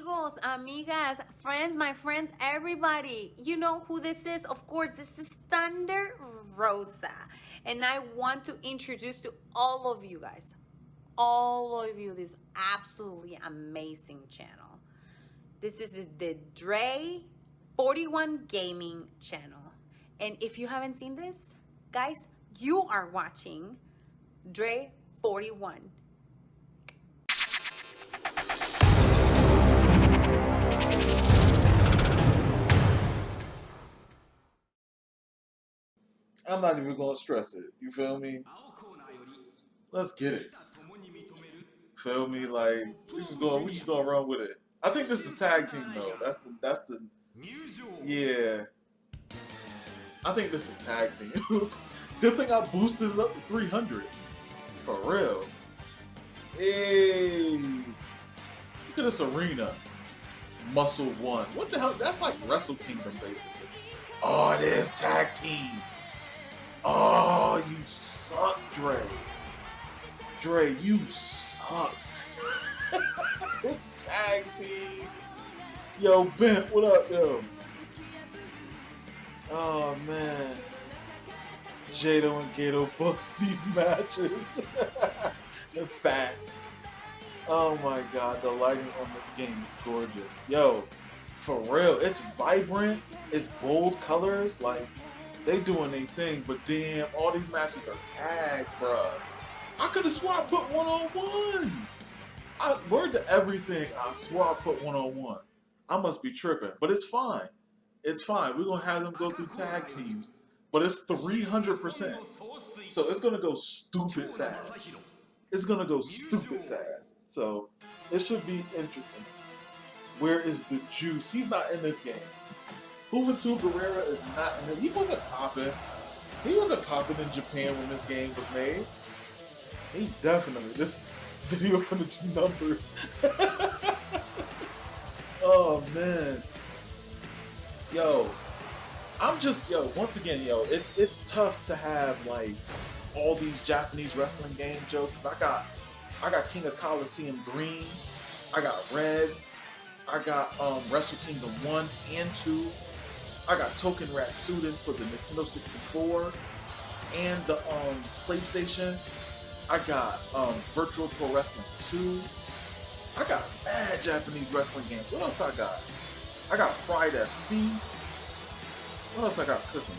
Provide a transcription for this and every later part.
amigos, amigas, friends, my friends, everybody. You know who this is? Of course, this is Thunder Rosa. And I want to introduce to all of you guys, all of you, this absolutely amazing channel. This is the Dre 41 Gaming channel. And if you haven't seen this, guys, you are watching Dre 41. I'm not even gonna stress it. You feel me? Let's get it. Feel me? Like we just gonna run with it. I think this is tag team though. That's the yeah. I think this is tag team. Good thing I boosted it up to 300. For real. Hey, look at this arena. Muscle One. What the hell? That's like Wrestle Kingdom basically. Oh, it is tag team. Oh, you suck, Dre. Dre, you suck. Tag team. Yo, Bent, what up, yo? Oh, man. Jado and Gato booked these matches. The facts. Oh my god, the lighting on this game is gorgeous. Yo, for real, it's vibrant, it's bold colors, like, they doing their thing, but damn, all these matches are tagged, bruh. I could have swore I put one-on-one. Word to everything, I swore I put one-on-one. I must be tripping, but it's fine. It's fine. We're going to have them go through tag teams, but it's 300%. So it's going to go stupid fast. It's going to go stupid fast. So it should be interesting. Where is the juice? He's not in this game. Juventud Guerrera is not in it. He wasn't popping. He wasn't popping in Japan when this game was made. He definitely, this video finna do numbers. Oh man. Yo, once again, it's tough to have like all these Japanese wrestling game jokes. I got King of Colosseum Green, I got Red, I got Wrestle Kingdom 1 and 2. I got Token Ratsuden for the Nintendo 64 and the PlayStation. I got Virtual Pro Wrestling 2. I got mad Japanese wrestling games. What else I got? I got Pride FC. What else I got cooking?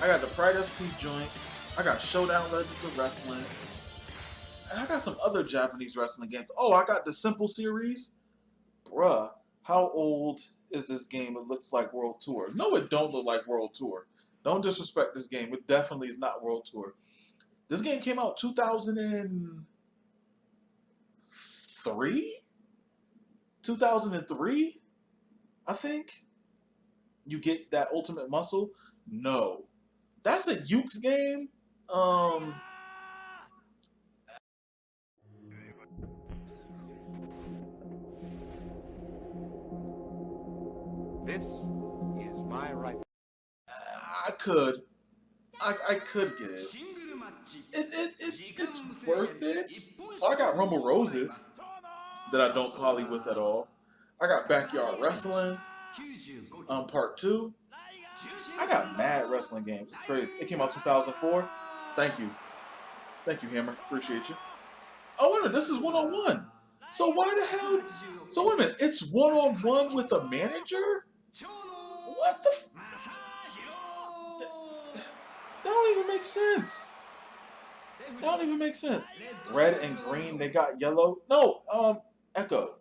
I got the Pride FC joint. I got Showdown Legends of Wrestling. And I got some other Japanese wrestling games. Oh, I got the Simple series. Bruh, how old is this game? It looks like World Tour. No, it don't look like World Tour. Don't disrespect this game. It definitely is not World Tour. This game came out 2003? 2003? I think. You get that Ultimate Muscle? No. That's a Yuke's game? This is my right. I could. I could get it. It's worth it. I got Rumble Roses that I don't poly with at all. I got Backyard Wrestling, Part 2. I got mad wrestling games. It's crazy. It came out 2004. Thank you. Thank you, Hammer. Appreciate you. Oh, wait a minute. This is one-on-one. So why the hell? So wait a minute. It's one-on-one with a manager? What the? That don't even make sense. That don't even make sense. Red and green, they got yellow. No, Echo.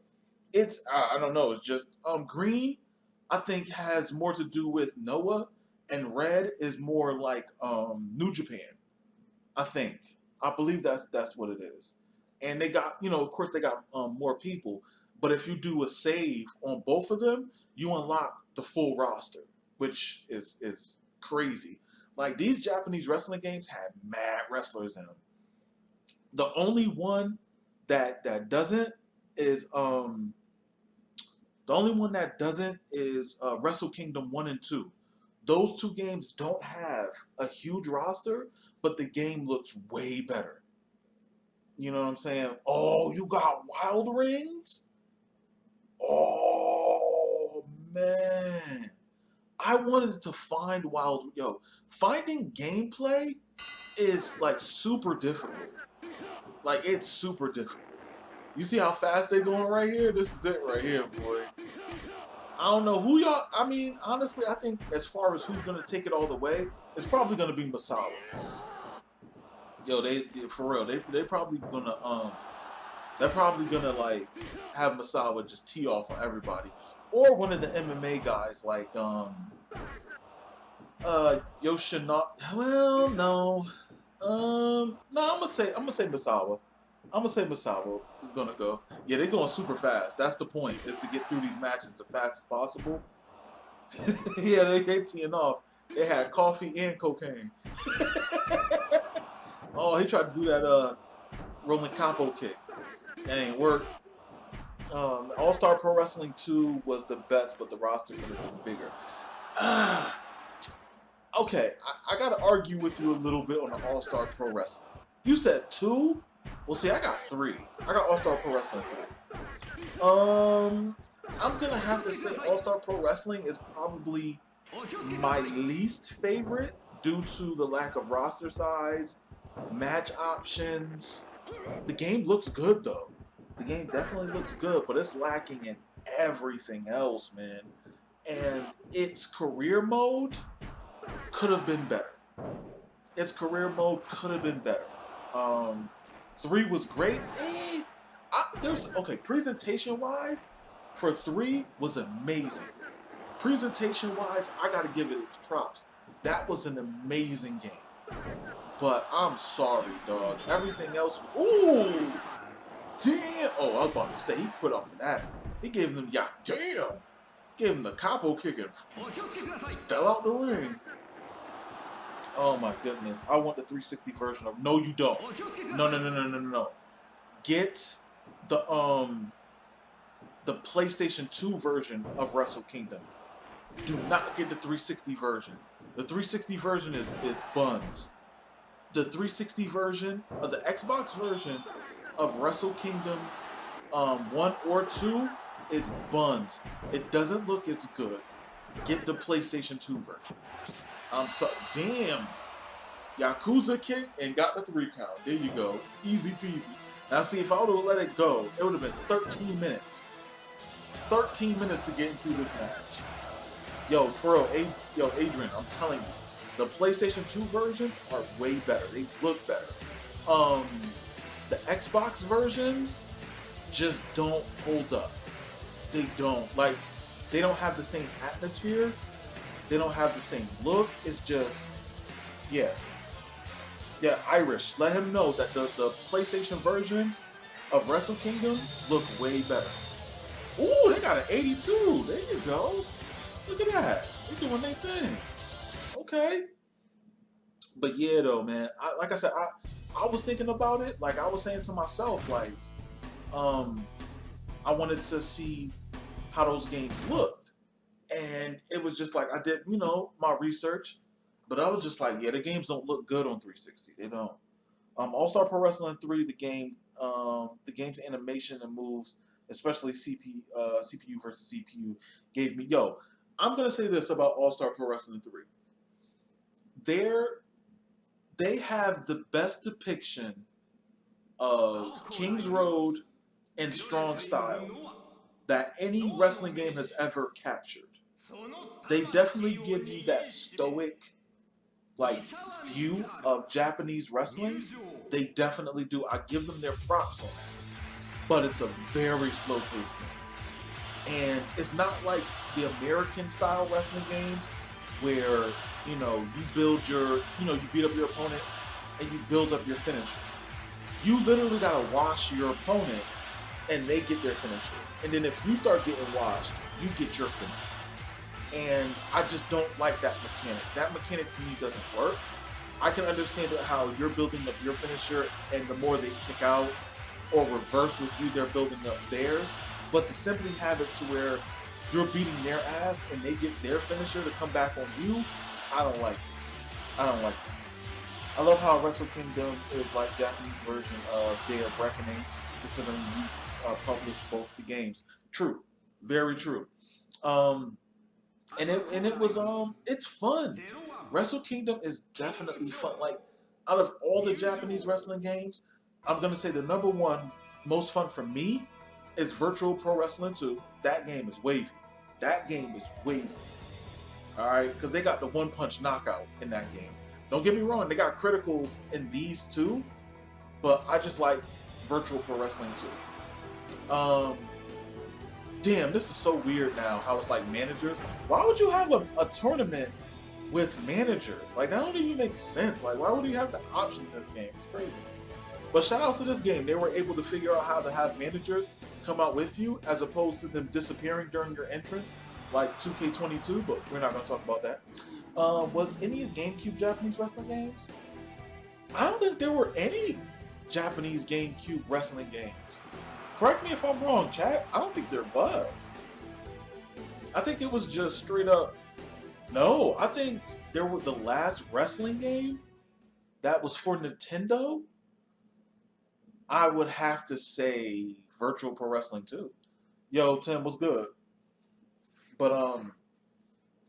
It's I don't know. It's just green. I think has more to do with Noah, and red is more like New Japan. I think. I believe that's what it is. And they got of course they got more people. But if you do a save on both of them, you unlock the full roster, which is crazy. Like these Japanese wrestling games had mad wrestlers in them. The only one that doesn't is Wrestle Kingdom 1 and 2. Those two games don't have a huge roster, but the game looks way better. You know what I'm saying? Oh, you got Wild Rings? I wanted to find finding gameplay is like super difficult. Like it's super difficult. You see how fast they going right here? This is it right here, boy. I don't know who y'all. I mean, honestly, I think as far as who's gonna take it all the way, it's probably gonna be Masawa. Yo, they for real. They probably gonna they're probably gonna like have Masawa just tee off on everybody, or one of the MMA guys like Yoshina. Well, no. No, I'm gonna say Masawa. I'm gonna say Masawa is gonna go. Yeah, they're going super fast. That's the point, is to get through these matches as fast as possible. Yeah, they teeing off. They had coffee and cocaine. Oh, he tried to do that rolling capo kick. That ain't work. All-Star Pro Wrestling 2 was the best, but the roster could have been bigger. Okay, I gotta argue with you a little bit on the All-Star Pro Wrestling. You said 2? Well, see, I got 3. I got All-Star Pro Wrestling 3. I'm gonna have to say All-Star Pro Wrestling is probably my least favorite due to the lack of roster size, match options. The game looks good though. The game definitely looks good, but it's lacking in everything else, man. And its career mode could have been better. Its career mode could have been better. 3 was great. Presentation wise, for 3 was amazing. Presentation wise, I gotta give it its props. That was an amazing game. But I'm sorry, dog. Everything else, ooh, damn. Oh, I was about to say he quit off of that. He gave them, yeah, damn. Gave him the capo kick and fell out the ring. Oh my goodness. I want the 360 version of. No, you don't. No. Get the PlayStation 2 version of Wrestle Kingdom. Do not get the 360 version. The 360 version is buns. The 360 version of the Xbox version of Wrestle Kingdom 1 or 2 is buns. It doesn't look as good. Get the PlayStation 2 version. I'm so damn. Yakuza kick and got the 3 count. There you go. Easy peasy. Now see, if I would have let it go, it would have been 13 minutes. 13 minutes to get into this match. Yo, for real, Adrian, I'm telling you, the PlayStation 2 versions are way better. They look better. The Xbox versions just don't hold up. They don't. Like, they don't have the same atmosphere. They don't have the same look. It's just, yeah. Yeah, Irish, let him know that the PlayStation versions of Wrestle Kingdom look way better. Ooh, they got an 82. There you go. Look at that. They're doing their thing. Okay. But yeah, though, man. Like I said, I was thinking about it. Like I was saying to myself, like, I wanted to see how those games looked. And it was just like, I did, my research. But I was just like, yeah, the games don't look good on 360. They don't. All-Star Pro Wrestling 3, the game's animation and moves, especially CPU versus CPU, gave me, I'm going to say this about All-Star Pro Wrestling 3. They have the best depiction of King's Road and strong style that any wrestling game has ever captured. They definitely give you that stoic, view of Japanese wrestling. They definitely do. I give them their props on that. But it's a very slow paced game. And it's not like the American style wrestling games where, you build your, you beat up your opponent and you build up your finisher. You literally gotta wash your opponent and they get their finisher. And then if you start getting washed, you get your finisher. And I just don't like that mechanic. That mechanic to me doesn't work. I can understand how you're building up your finisher and the more they kick out or reverse with you, they're building up theirs. But to simply have it to where you're beating their ass and they get their finisher to come back on you, I don't like it. I don't like that. I love how Wrestle Kingdom is like Japanese version of Day of Reckoning, considering you published both the games. True. Very true. and it was it's fun. Wrestle Kingdom is definitely fun. Like out of all the Japanese wrestling games, I'm gonna say the number one most fun for me is Virtual Pro Wrestling 2. That game is wavy. That game is wavy. All right, because they got the one punch knockout in that game. Don't get me wrong, they got criticals in these too, but I just like Virtual Pro Wrestling 2. Damn, this is so weird now. How it's like managers. Why would you have a tournament with managers? Like that don't even make sense. Like why would you have the option in this game? It's crazy. But shout outs to this game. They were able to figure out how to have managers come out with you as opposed to them disappearing during your entrance, like 2K22. But we're not going to talk about that. Was any GameCube Japanese wrestling games? I don't think there were any Japanese GameCube wrestling games. Correct me if I'm wrong, chat. I don't think there was. I think it was just straight up. No, I think there were the last wrestling game that was for Nintendo. I would have to say Virtual Pro Wrestling 2. Yo, Tim, what's good? But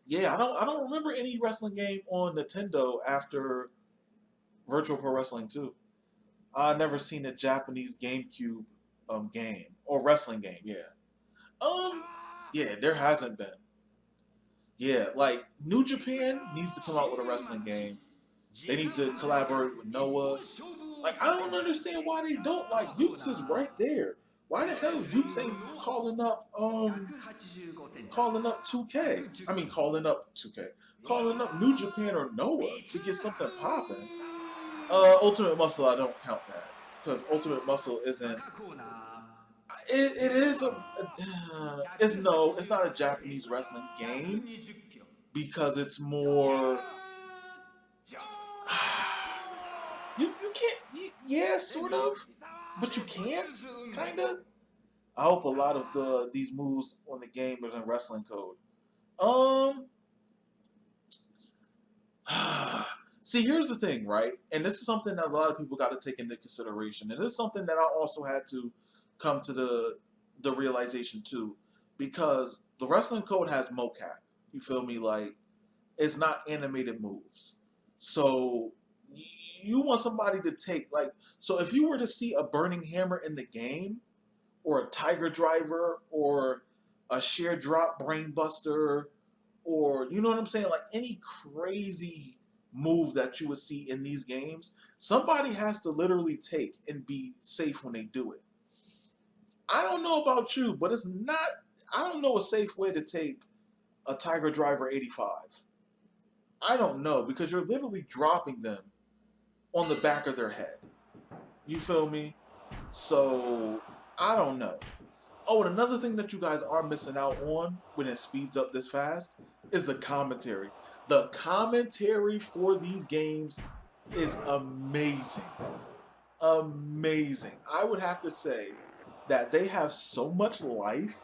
yeah, I don't remember any wrestling game on Nintendo after Virtual Pro Wrestling 2. I never seen a Japanese GameCube game or wrestling game. Yeah, there hasn't been. Yeah, like New Japan needs to come out with a wrestling game. They need to collaborate with Noah. Like I don't understand why they don't. Like Ukes is right there. Why the hell Ukes ain't calling up 2K? I mean calling up 2K. Calling up New Japan or Noah to get something popping. Ultimate Muscle, I don't count that because Ultimate Muscle isn't. It is it's not a Japanese wrestling game because it's more. You can't. Yeah, sort of, but you can't. Kinda. I hope a lot of these moves on the game are in wrestling code. See, here's the thing, right? And this is something that a lot of people got to take into consideration, and this is something that I also had to come to the realization too, because the wrestling code has mocap. You feel me? Like it's not animated moves, so you want somebody to take like. So if you were to see a burning hammer in the game, or a tiger driver, or a sheer drop brainbuster, or you know what I'm saying, like any crazy move that you would see in these games, somebody has to literally take and be safe when they do it. I don't know about you, but it's not. I don't know a safe way to take a Tiger Driver 85. I don't know because you're literally dropping them on the back of their head. You feel me? So I don't know. Oh, and another thing that you guys are missing out on when it speeds up this fast is the commentary. The commentary for these games is amazing. Amazing. I would have to say that they have so much life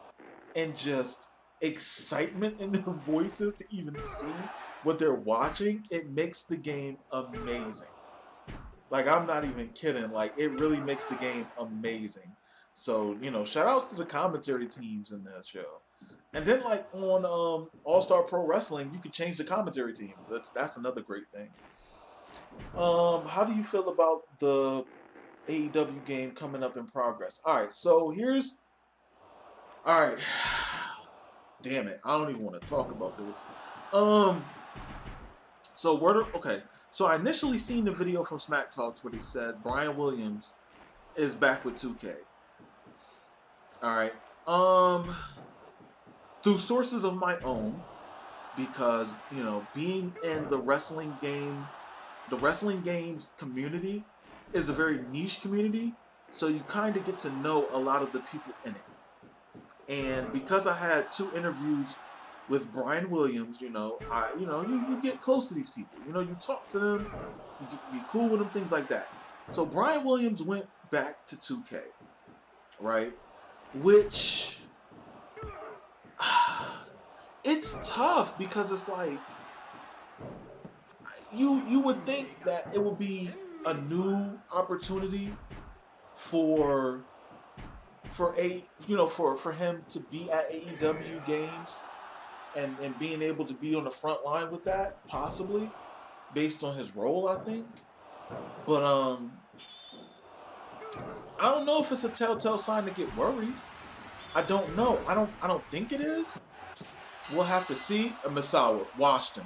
and just excitement in their voices to even see what they're watching. It makes the game amazing. Like, I'm not even kidding. Like, it really makes the game amazing. So, you know, shout outs to the commentary teams in that show. And then, like, on All-Star Pro Wrestling, you could change the commentary team. That's another great thing. How do you feel about the AEW game coming up in progress? Alright, so here's... Alright. Damn it. I don't even want to talk about this. Okay. So I initially seen the video from Smack Talks where he said Brian Williams is back with 2K. Alright. Through sources of my own, because, you know, being in the wrestling games community is a very niche community, so you kind of get to know a lot of the people in it. And because I had 2 interviews with Brian Williams, you get close to these people. You know, you talk to them, you be cool with them, things like that. So Brian Williams went back to 2K, right? Which it's tough because it's like you would think that it would be a new opportunity for him to be at AEW games and being able to be on the front line with that, possibly based on his role, I think. But I don't know if it's a telltale sign to get worried. I don't know. I don't think it is. We'll have to see. Misawa washed him.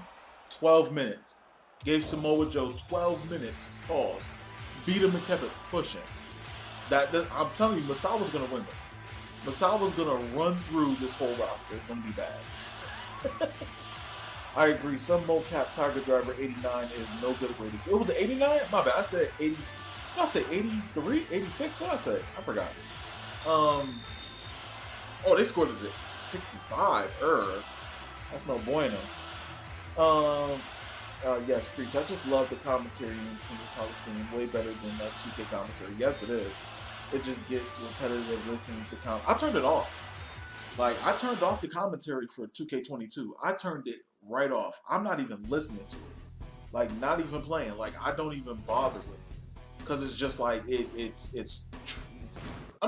12 minutes. Gave Samoa Joe 12 minutes. Pause. Beat him and kept it pushing. I'm telling you, Misawa's gonna win this. Misawa's gonna run through this whole roster. It's gonna be bad. I agree. Some mocap Tiger Driver 89 is no good way to go. It was 89? My bad. I said 80. What I say 83? 86? What I say? I forgot. Oh, they scored it at 65. That's no bueno. Yes, Preach. I just love the commentary in King of Colosseum way better than that 2K commentary. Yes, it is. It just gets repetitive listening to I turned it off. Like, I turned off the commentary for 2K22. I turned it right off. I'm not even listening to it. Like, not even playing. Like, I don't even bother with it. Because it's just like, I'm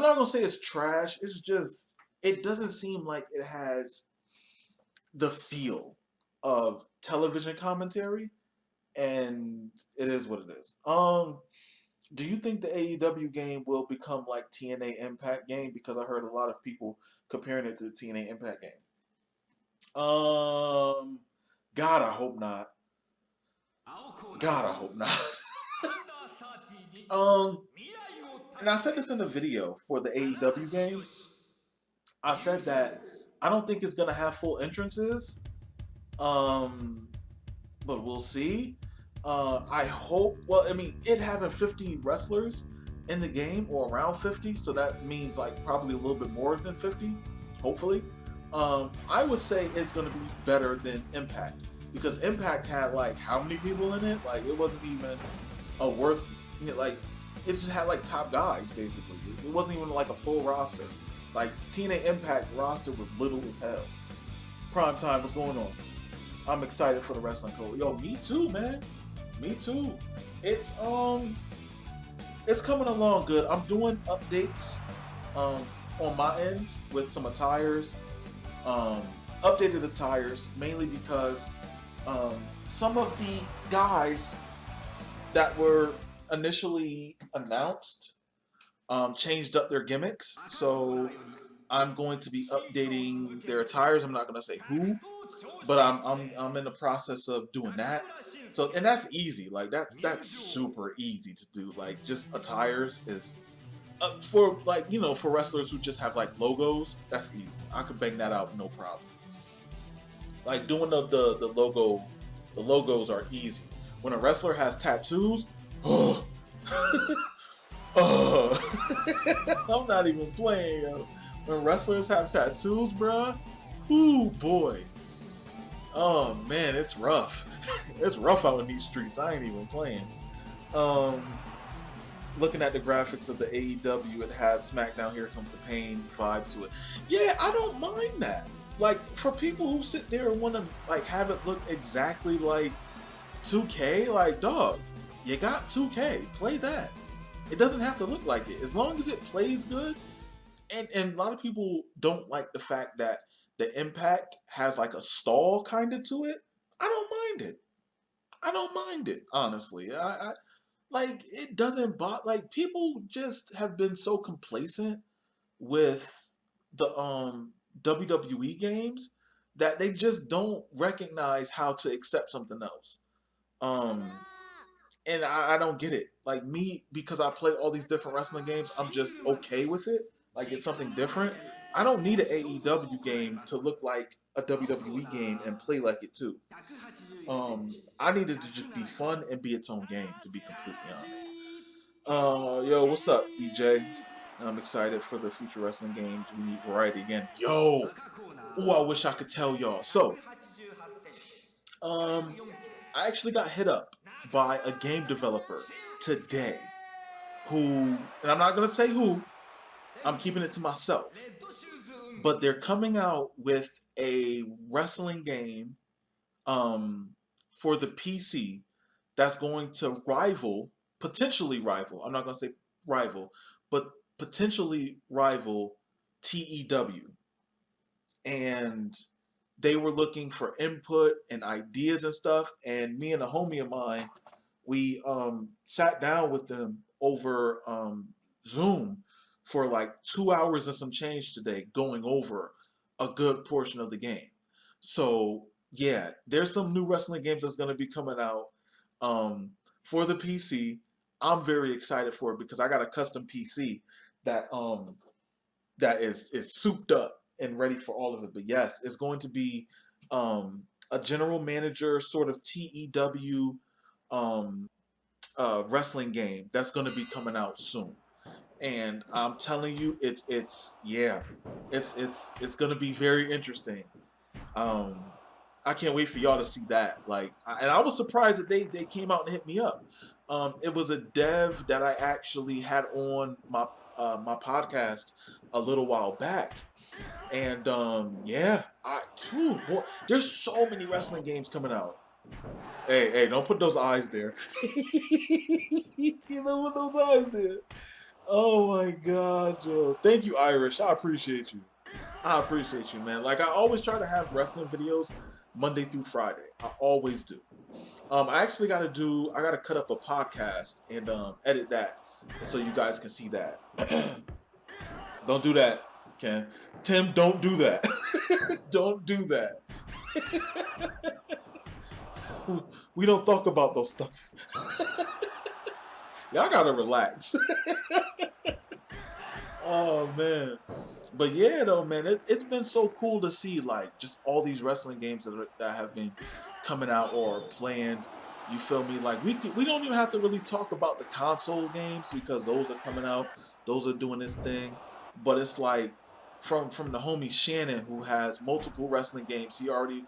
not going to say it's trash. It's just, it doesn't seem like it has the feel of television commentary. And it is what it is. Do you think the AEW game will become like TNA Impact game? Because I heard a lot of people comparing it to the TNA Impact game. God, I hope not. God, I hope not. And I said this in the video for the AEW game. I said that I don't think it's gonna have full entrances. But we'll see. I hope. Well, I mean, it having 50 wrestlers in the game or around 50, so that means like probably a little bit more than 50. Hopefully, I would say it's going to be better than Impact because Impact had like how many people in it? Like it wasn't even a worth. You know, like it just had like top guys basically. It wasn't even like a full roster. Like TNA Impact roster was little as hell. Prime time, what's going on? I'm excited for the wrestling code. Yo, me too, man. Me too. It's coming along good. I'm doing updates on my end with some attires. Updated attires mainly because some of the guys that were initially announced changed up their gimmicks. So I'm going to be updating their attires. I'm not going to say who, but I'm in the process of doing that. So and that's easy. Like that's super easy to do. Like just attires is for like for wrestlers who just have like logos. That's easy. I could bang that out no problem. Like doing the logo, the logos are easy. When a wrestler has tattoos, I'm not even playing. Yo. When wrestlers have tattoos, bruh, ooh boy. Oh man, it's rough. It's rough out in these streets. I ain't even playing. Looking at the graphics of the AEW, it has SmackDown Here Comes the Pain vibe to it. Yeah, I don't mind that. Like for people who sit there and want to like have it look exactly like 2K, like dog, you got 2K, play that. It doesn't have to look like it. As long as it plays good. And a lot of people don't like the fact that the Impact has like a stall kind of to it. I don't mind it. I don't mind it, honestly. I like it doesn't bother. Like people just have been so complacent with the WWE games that they just don't recognize how to accept something else. And I don't get it. Like me, because I play all these different wrestling games, I'm just okay with it. Like it's something different. I don't need an AEW game to look like a WWE game and play like it too. I need it to just be fun and be its own game, to be completely honest. Yo, what's up, DJ? I'm excited for the future wrestling games. We need variety again. Yo, I wish I could tell y'all. So, I actually got hit up by a game developer today who, and I'm not gonna say who. I'm keeping it to myself. But they're coming out with a wrestling game for the PC that's going to potentially rival, I'm not going to say rival, but potentially rival TEW. And they were looking for input and ideas and stuff. And me and a homie of mine, we sat down with them over Zoom for like 2 hours and some change today, going over a good portion of the game. So yeah, there's some new wrestling games that's going to be coming out for the PC. I'm very excited for it because I got a custom PC that is souped up and ready for all of it. But yes, it's going to be a general manager sort of TEW wrestling game that's going to be coming out soon. And I'm telling you, it's going to be very interesting. I can't wait for y'all to see that. Like, and I was surprised that they came out and hit me up. It was a dev that I actually had on my my podcast a little while back, and yeah, boy, there's so many wrestling games coming out. Hey, don't put those eyes there. You know what those eyes there. Oh my God, Joe. Thank you, Irish. I appreciate you. I appreciate you, man. Like, I always try to have wrestling videos Monday through Friday. I always do. I actually got to cut up a podcast and edit that so you guys can see that. Don't do that, Ken. Tim, don't do that. Don't do that. We don't talk about those stuff. Y'all gotta relax. Oh man, but yeah though, man, it's been so cool to see like just all these wrestling games that have been coming out or planned. You feel me? Like we don't even have to really talk about the console games because those are coming out. Those are doing this thing, but it's like from the homie Shannon who has multiple wrestling games. He already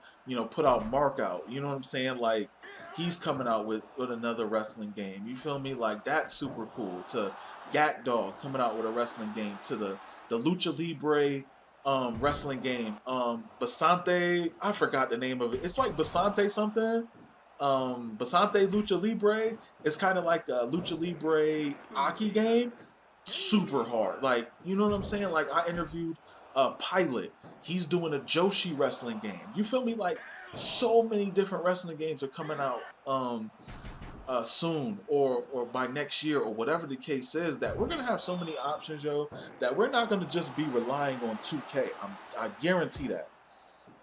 put out Mark out. You know what I'm saying? Like he's coming out with another wrestling game. You feel me? Like that's super cool. To Gat Dog coming out with a wrestling game, to the Lucha Libre wrestling game. Basante, I forgot the name of it. It's like Basante something. Basante Lucha Libre. It's kind of like a Lucha Libre Aki game. Super hard. Like, you know what I'm saying? Like I interviewed Pilot. He's doing a Joshi wrestling game. You feel me? Like so many different wrestling games are coming out soon or by next year or whatever the case is, that we're gonna have so many options, yo, that we're not gonna just be relying on 2K. I guarantee that.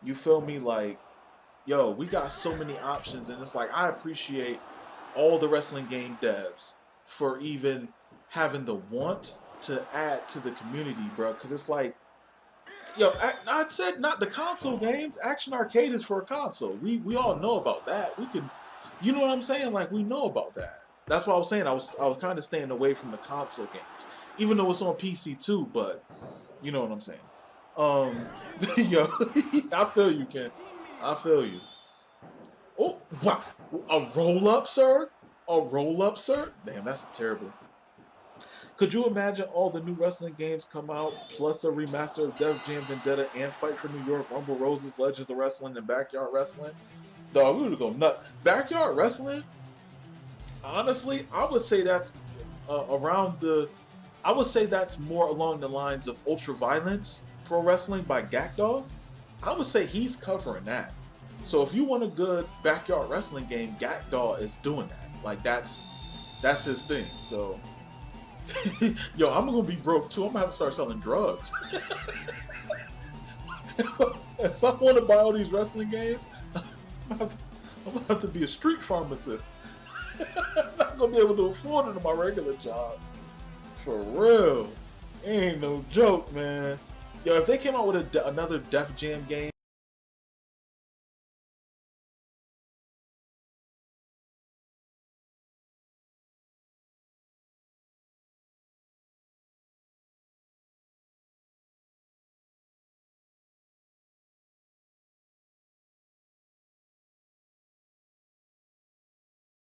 You feel me? Like, yo, we got so many options, and it's like I appreciate all the wrestling game devs for even having the want to add to the community, bro. Because it's like, yo, I said not the console games. Action Arcade is for a console. We all know about that. We can. You know what I'm saying? Like, we know about that. That's what I was saying. I was kind of staying away from the console games, even though it's on PC too. But you know what I'm saying? Yo, I feel you, Ken. I feel you. Oh, wow! A roll up, sir? A roll up, sir? Damn, that's terrible. Could you imagine all the new wrestling games come out, plus a remaster of Def Jam Vendetta and Fight for New York, Rumble Roses, Legends of Wrestling, and Backyard Wrestling? Dog, we would go nuts. Backyard Wrestling, honestly, I would say that's I would say that's more along the lines of Ultra Violence Pro Wrestling by Gakdog. I would say he's covering that. So if you want a good backyard wrestling game, Gakdog is doing that. Like that's his thing. So yo, I'm gonna be broke too. I'm gonna have to start selling drugs. If I want to buy all these wrestling games, I'm gonna have to be a street pharmacist. I'm not gonna be able to afford it in my regular job. For real. Ain't no joke, man. Yo, if they came out with another Def Jam game,